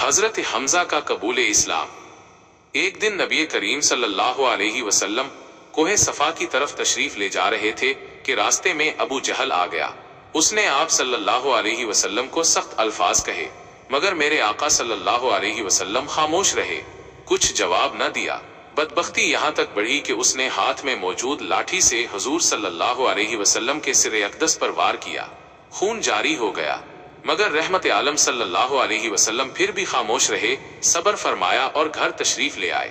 حضرت حمزہ کا قبول اسلام۔ ایک دن نبی کریم صلی اللہ علیہ وسلم کوہ صفا کی طرف تشریف لے جا رہے تھے کہ راستے میں ابو جہل آ گیا۔ اس نے آپ صلی اللہ علیہ وسلم کو سخت الفاظ کہے، مگر میرے آقا صلی اللہ علیہ وسلم خاموش رہے، کچھ جواب نہ دیا۔ بدبختی یہاں تک بڑھی کہ اس نے ہاتھ میں موجود لاٹھی سے حضور صلی اللہ علیہ وسلم کے سر اقدس پر وار کیا، خون جاری ہو گیا، مگر رحمت عالم صلی اللہ علیہ وسلم پھر بھی خاموش رہے، صبر فرمایا اور گھر تشریف لے آئے۔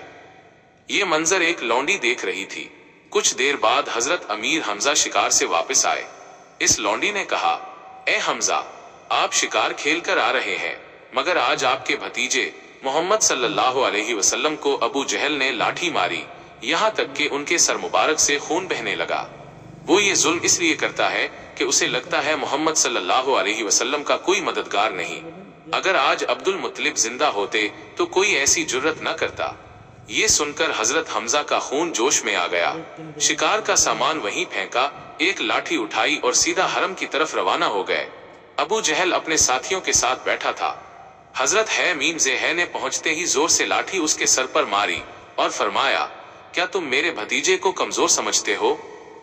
یہ منظر ایک لونڈی دیکھ رہی تھی۔ کچھ دیر بعد حضرت امیر حمزہ شکار سے واپس آئے۔ اس لونڈی نے کہا، اے حمزہ، آپ شکار کھیل کر آ رہے ہیں، مگر آج آپ کے بھتیجے محمد صلی اللہ علیہ وسلم کو ابو جہل نے لاٹھی ماری، یہاں تک کہ ان کے سر مبارک سے خون بہنے لگا۔ وہ یہ ظلم اس لیے کرتا ہے کہ اسے لگتا ہے محمد صلی اللہ علیہ وسلم کا کوئی مددگار نہیں۔ اگر آج عبد المطلب زندہ ہوتے تو کوئی ایسی جرت نہ کرتا۔ یہ سن کر حضرت حمزہ کا خون جوش میں آ گیا، شکار کا سامان وہیں پھینکا، ایک لاٹھی اٹھائی اور سیدھا حرم کی طرف روانہ ہو گئے۔ ابو جہل اپنے ساتھیوں کے ساتھ بیٹھا تھا۔ حضرت میم زہ نے پہنچتے ہی زور سے لاٹھی اس کے سر پر ماری اور فرمایا، کیا تم میرے بھتیجے کو کمزور سمجھتے ہو؟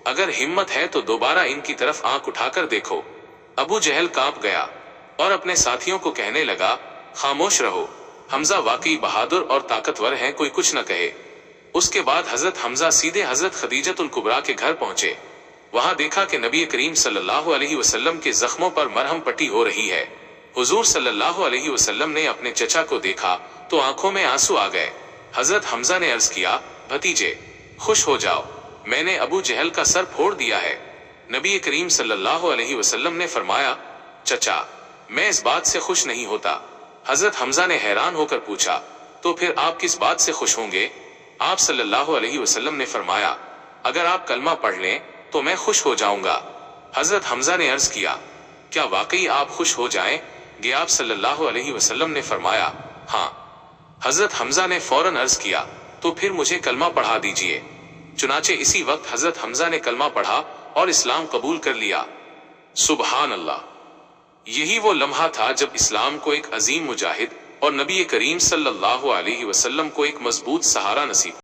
اگر ہمت ہے تو دوبارہ ان کی طرف آنکھ اٹھا کر دیکھو۔ ابو جہل کانپ گیا اور اپنے ساتھیوں کو کہنے لگا، خاموش رہو، حمزہ واقعی بہادر اور طاقتور ہیں، کوئی کچھ نہ کہے۔ اس کے بعد حضرت حمزہ سیدھے حضرت خدیجۃ الکبریٰ کے گھر پہنچے۔ وہاں دیکھا کہ نبی کریم صلی اللہ علیہ وسلم کے زخموں پر مرہم پٹی ہو رہی ہے۔ حضور صلی اللہ علیہ وسلم نے اپنے چچا کو دیکھا تو آنکھوں میں آنسو آ گئے۔ حضرت حمزہ نے عرض کیا، بھتیجے، خوش ہو جاؤ، میں نے ابو جہل کا سر پھوڑ دیا ہے۔ نبی کریم صلی اللہ علیہ وسلم نے فرمایا، چچا، میں اس بات سے خوش نہیں ہوتا۔ حضرت حمزہ نے حیران ہو کر پوچھا، تو پھر آپ کس بات سے خوش ہوں گے؟ آپ صلی اللہ علیہ وسلم نے فرمایا، اگر آپ کلمہ پڑھ لیں تو میں خوش ہو جاؤں گا۔ حضرت حمزہ نے عرض کیا، کیا واقعی آپ خوش ہو جائیں گے؟ آپ صلی اللہ علیہ وسلم نے فرمایا، ہاں۔ حضرت حمزہ نے فوراً عرض کیا، تو پھر مجھے کلمہ پڑھا دیجئے۔ چنانچہ اسی وقت حضرت حمزہ نے کلمہ پڑھا اور اسلام قبول کر لیا۔ سبحان اللہ! یہی وہ لمحہ تھا جب اسلام کو ایک عظیم مجاہد اور نبی کریم صلی اللہ علیہ وسلم کو ایک مضبوط سہارا نصیب